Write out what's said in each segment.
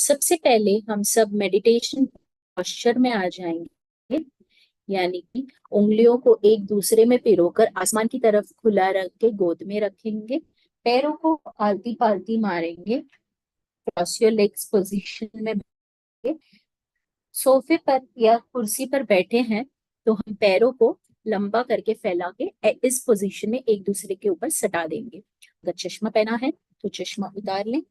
सबसे पहले हम सब मेडिटेशन पोस्चर में आ जाएंगे, यानी कि उंगलियों को एक दूसरे में पिरोकर आसमान की तरफ खुला रख के गोद में रखेंगे। पैरों को आलती पालती मारेंगे। क्रॉस योर लेग्स पोजीशन में बैठे। सोफे पर या कुर्सी पर बैठे हैं तो हम पैरों को लंबा करके फैला के इस पोजीशन में एक दूसरे के ऊपर सटा देंगे। अगर चश्मा पहना है तो चश्मा उतार लें।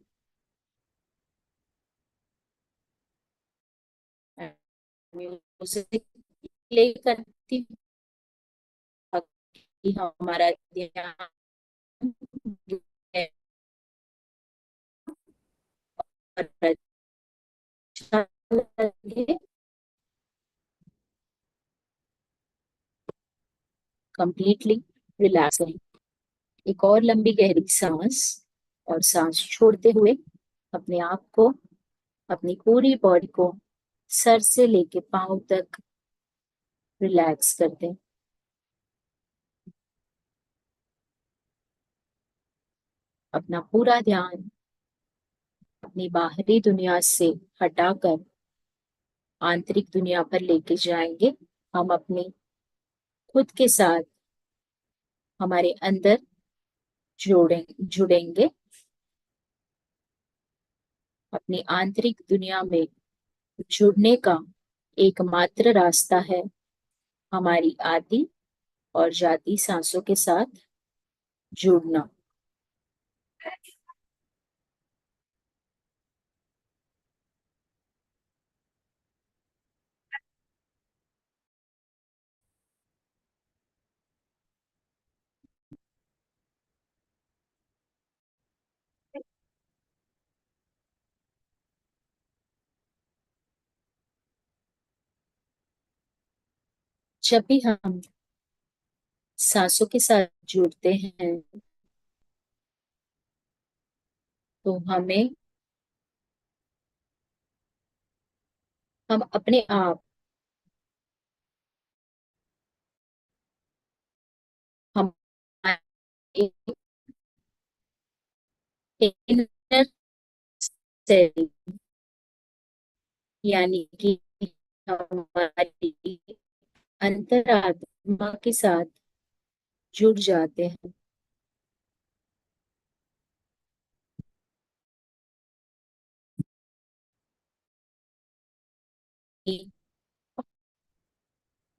म्यूजिक प्ले करती हूँ कि हमारा ध्यान अच्छा लगे। कंप्लीटली रिलैक्स करें। एक और लंबी गहरी सांस, और सांस छोड़ते हुए अपने आप को, अपनी पूरी बॉडी को सर से लेके पांव तक रिलैक्स कर दें। अपना पूरा ध्यान अपनी बाहरी दुनिया से हटाकर आंतरिक दुनिया पर लेके जाएंगे। हम अपने खुद के साथ हमारे अंदर जुड़ेंगे। अपनी आंतरिक दुनिया में जुड़ने का एकमात्र रास्ता है हमारी आदि और जाति सांसों के साथ जुड़ना। जब भी हम सांसों के साथ जुड़ते हैं तो हम अपने आप हम इनर सेल, यानी कि हमारी अंतरात्मा के साथ जुड़ जाते हैं।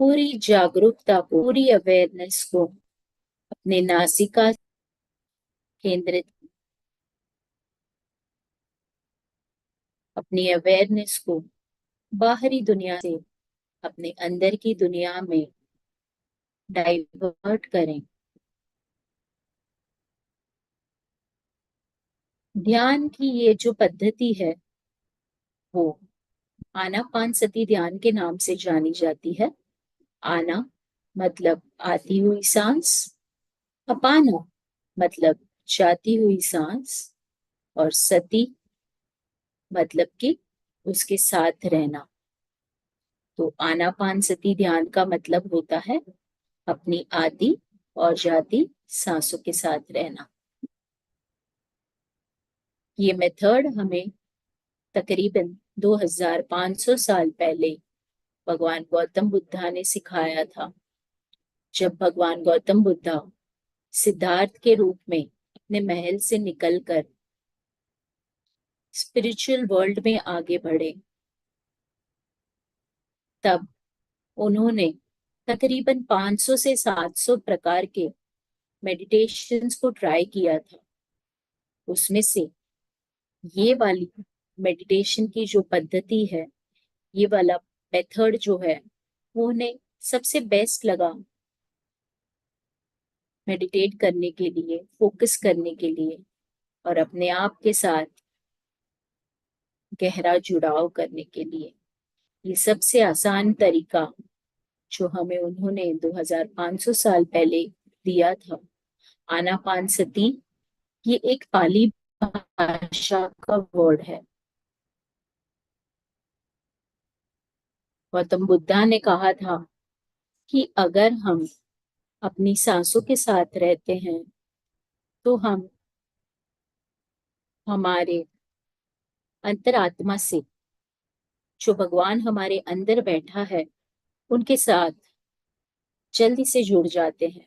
पूरी जागरूकता को, पूरी अवेयरनेस को अपने नासिका केंद्रित, अपनी अवेयरनेस को बाहरी दुनिया से अपने अंदर की दुनिया में डाइवर्ट करें। ध्यान की ये जो पद्धति है वो आनापानसती ध्यान के नाम से जानी जाती है। आना मतलब आती हुई सांस, अपाना मतलब जाती हुई सांस, और सती मतलब कि उसके साथ रहना। तो आनापानसती ध्यान का मतलब होता है अपनी आदि और जाति सांसों के साथ रहना। ये मेथड हमें तकरीबन 2500 साल पहले भगवान गौतम बुद्धा ने सिखाया था। जब भगवान गौतम बुद्धा सिद्धार्थ के रूप में अपने महल से निकलकर स्पिरिचुअल वर्ल्ड में आगे बढ़े, तब उन्होंने तकरीबन 500 से 700 प्रकार के मेडिटेशंस को ट्राई किया था। उसमें से ये वाली मेडिटेशन की जो पद्धति है, ये वाला मेथड जो है, वो उन्हें सबसे बेस्ट लगा मेडिटेट करने के लिए, फोकस करने के लिए, और अपने आप के साथ गहरा जुड़ाव करने के लिए। ये सबसे आसान तरीका जो हमें उन्होंने 2500 साल पहले दिया था, आनापानसती, ये एक पाली भाषा का वर्ड है। गौतम बुद्धा ने कहा था कि अगर हम अपनी सांसों के साथ रहते हैं तो हम हमारे अंतरात्मा से, जो भगवान हमारे अंदर बैठा है, उनके साथ जल्दी से जुड़ जाते हैं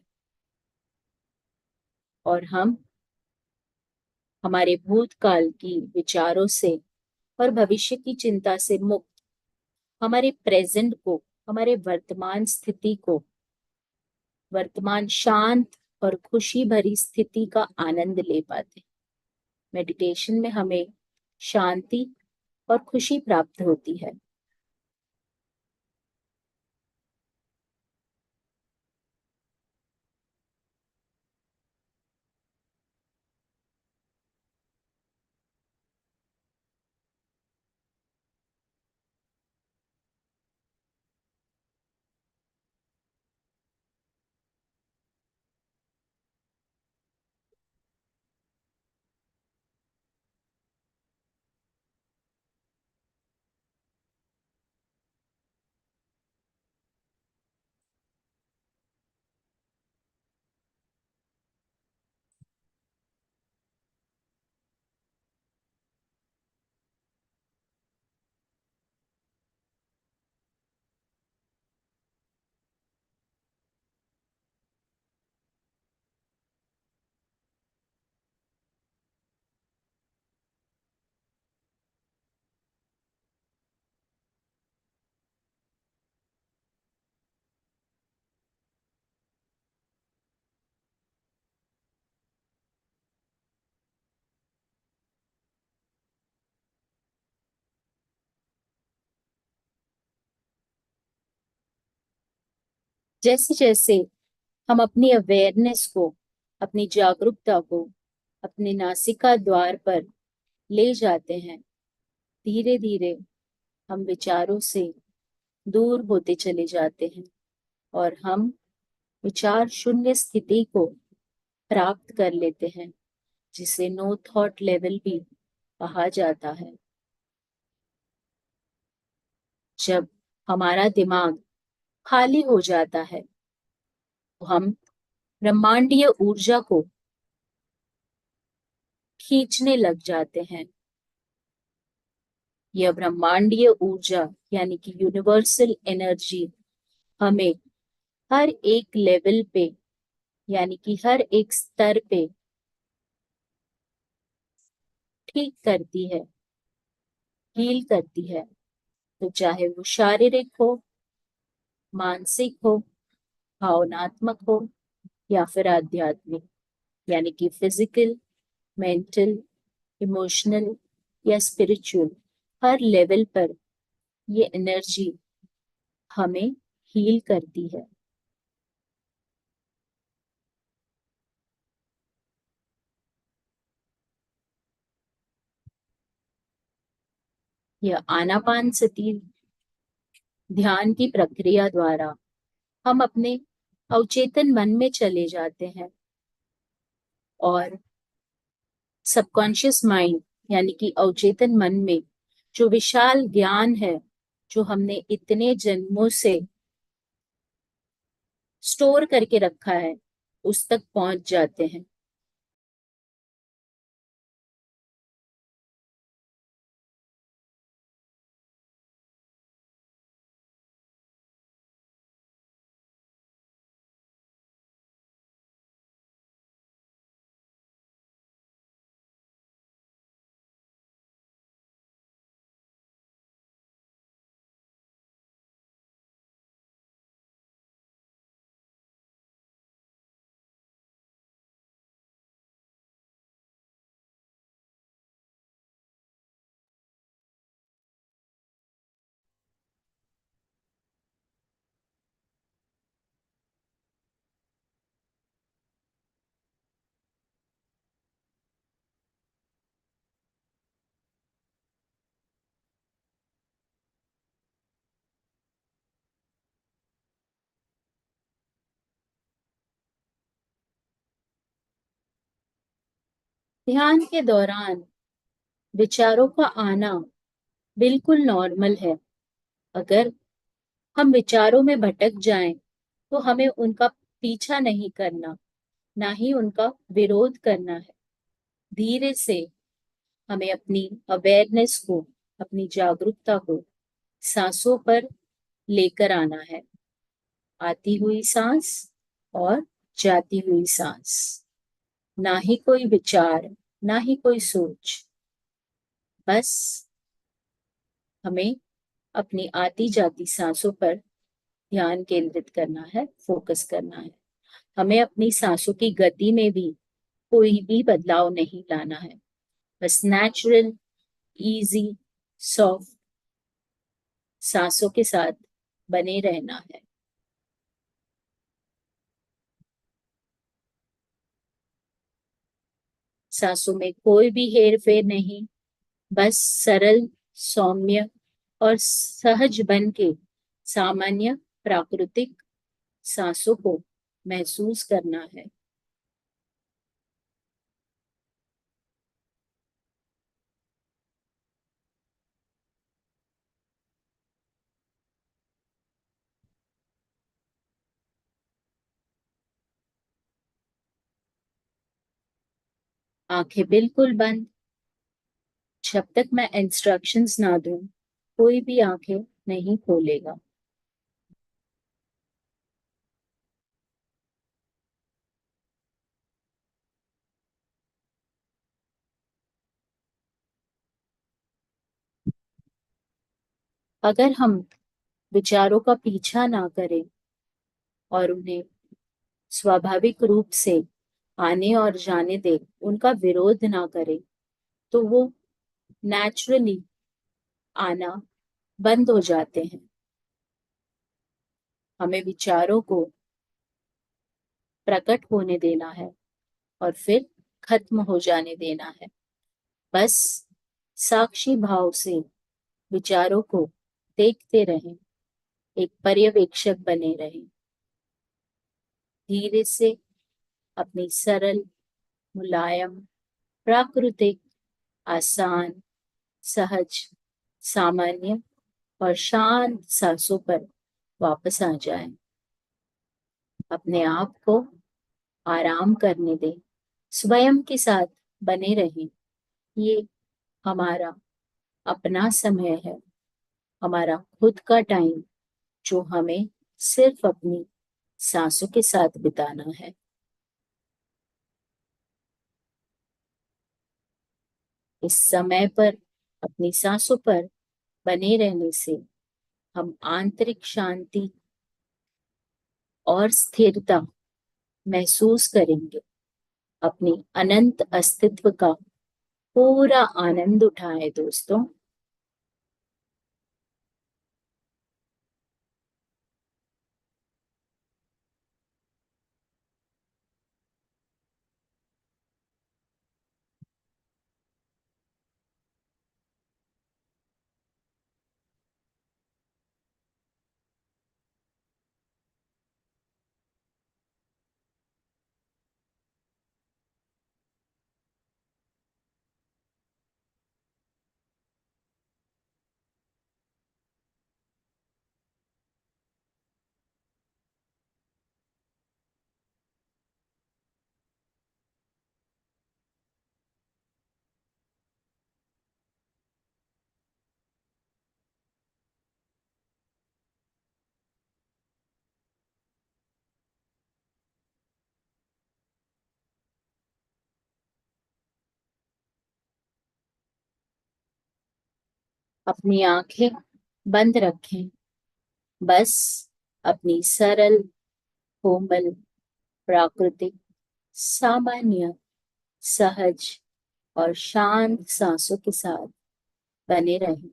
और हम हमारे भूतकाल की विचारों से और भविष्य की चिंता से मुक्त हमारे प्रेजेंट को, हमारे वर्तमान स्थिति को, वर्तमान शांत और खुशी भरी स्थिति का आनंद ले पाते हैं। मेडिटेशन में हमें शांति और खुशी प्राप्त होती है। जैसे जैसे हम अपनी अवेयरनेस को, अपनी जागरूकता को अपने नासिका द्वार पर ले जाते हैं, धीरे धीरे हम विचारों से दूर होते चले जाते हैं और हम विचार शून्य स्थिति को प्राप्त कर लेते हैं, जिसे नो थॉट लेवल भी कहा जाता है। जब हमारा दिमाग खाली हो जाता है तो हम ब्रह्मांडीय ऊर्जा को खींचने लग जाते हैं। यह ब्रह्मांडीय ऊर्जा यानी कि यूनिवर्सल एनर्जी हमें हर एक लेवल पे, यानी कि हर एक स्तर पे ठीक करती है, हील करती है। तो चाहे वो शारीरिक हो, मानसिक हो, भावनात्मक हो या फिर आध्यात्मिक, यानी कि फिजिकल, मेंटल, इमोशनल या स्पिरिचुअल, हर लेवल पर ये एनर्जी हमें हील करती है। यह आनापान सती ध्यान की प्रक्रिया द्वारा हम अपने अवचेतन मन में चले जाते हैं और सबकॉन्शियस माइंड यानी कि अवचेतन मन में जो विशाल ज्ञान है, जो हमने इतने जन्मों से स्टोर करके रखा है, उस तक पहुंच जाते हैं। ध्यान के दौरान विचारों का आना बिल्कुल नॉर्मल है। अगर हम विचारों में भटक जाएं, तो हमें उनका पीछा नहीं करना, ना ही उनका विरोध करना है। धीरे से हमें अपनी अवेयरनेस को, अपनी जागरूकता को सांसों पर लेकर आना है। आती हुई सांस और जाती हुई सांस, ना ही कोई विचार, ना ही कोई सोच, बस हमें अपनी आती जाती सांसों पर ध्यान केंद्रित करना है, फोकस करना है। हमें अपनी सांसों की गति में भी कोई भी बदलाव नहीं लाना है। बस नेचुरल, इजी, सॉफ्ट सांसों के साथ बने रहना है। सांसों में कोई भी हेर फेर नहीं, बस सरल, सौम्य और सहज बन के सामान्य प्राकृतिक सांसों को महसूस करना है। आंखें बिल्कुल बंद। जब तक मैं इंस्ट्रक्शंस ना दूं, कोई भी आंखें नहीं खोलेगा। अगर हम विचारों का पीछा ना करें और उन्हें स्वाभाविक रूप से आने और जाने दें, उनका विरोध ना करें, तो वो नेचुरली आना बंद हो जाते हैं। हमें विचारों को प्रकट होने देना है और फिर खत्म हो जाने देना है। बस साक्षी भाव से विचारों को देखते रहें, एक पर्यवेक्षक बने रहें। धीरे से अपनी सरल, मुलायम, प्राकृतिक, आसान, सहज, सामान्य और शांत सांसों पर वापस आ जाएं। अपने आप को आराम करने दें, स्वयं के साथ बने रहें। ये हमारा अपना समय है, हमारा खुद का टाइम, जो हमें सिर्फ अपनी सांसों के साथ बिताना है। इस समय पर अपनी सांसों पर बने रहने से हम आंतरिक शांति और स्थिरता महसूस करेंगे। अपनी अनंत अस्तित्व का पूरा आनंद उठाएं दोस्तों। अपनी आंखें बंद रखें। बस अपनी सरल, कोमल, प्राकृतिक, सामान्य, सहज और शांत सांसों के साथ बने रहें।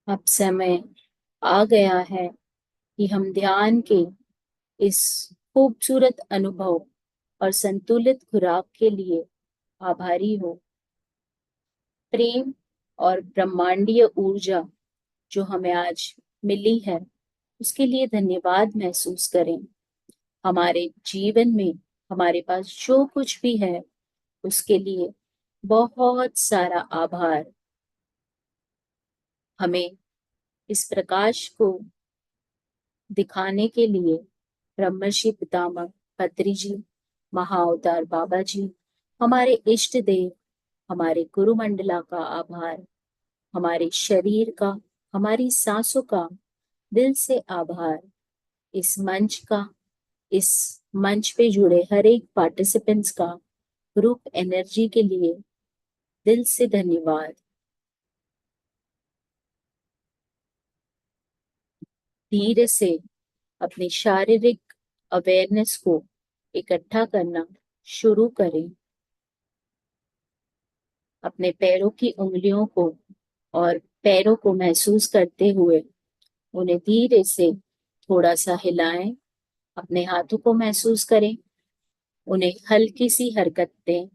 अब समय आ गया है कि हम ध्यान के इस खूबसूरत अनुभव और संतुलित खुराक के लिए आभारी हो। प्रेम और ब्रह्मांडीय ऊर्जा जो हमें आज मिली है, उसके लिए धन्यवाद महसूस करें। हमारे जीवन में हमारे पास जो कुछ भी है, उसके लिए बहुत सारा आभार। हमें इस प्रकाश को दिखाने के लिए ब्रह्मर्षि पितामह पत्री जी, महाअवतार बाबा जी, हमारे इष्ट देव, हमारे गुरु मंडला का आभार, हमारे शरीर का, हमारी सांसों का दिल से आभार, इस मंच का, इस मंच पे जुड़े हर एक पार्टिसिपेंट्स का ग्रुप एनर्जी के लिए दिल से धन्यवाद। धीरे से अपनी शारीरिक अवेयरनेस को इकट्ठा करना शुरू करें। अपने पैरों की उंगलियों को और पैरों को महसूस करते हुए उन्हें धीरे से थोड़ा सा हिलाएं। अपने हाथों को महसूस करें, उन्हें हल्की सी हरकत दें,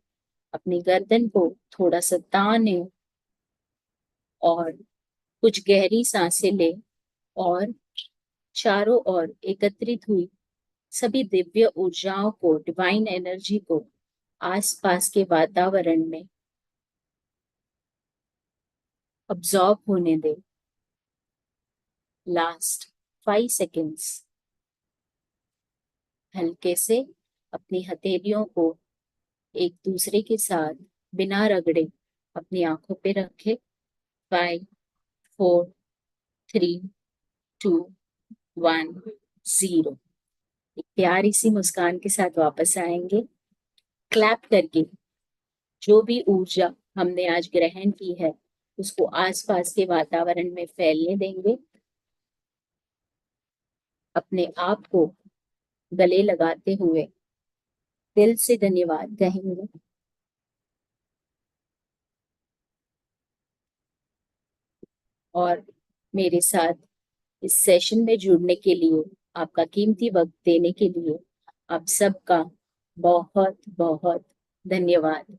अपनी गर्दन को थोड़ा सा तानें और कुछ गहरी सांसें लें और चारों ओर एकत्रित हुई सभी दिव्य ऊर्जाओं को, डिवाइन एनर्जी को आसपास के वातावरण में अब्सॉर्ब होने दें। Last 5 seconds. हल्के से अपनी हथेलियों को एक दूसरे के साथ बिना रगड़े अपनी आंखों पे रखें। 5, 4, 3, 2, 1, 0। एक प्यारी सी मुस्कान के साथ वापस आएंगे, क्लैप करके जो भी ऊर्जा हमने आज ग्रहण की है उसको आसपास के वातावरण में फैलने देंगे। अपने आप को गले लगाते हुए दिल से धन्यवाद कहेंगे। और मेरे साथ इस सेशन में जुड़ने के लिए, आपका कीमती वक्त देने के लिए आप सबका बहुत बहुत धन्यवाद।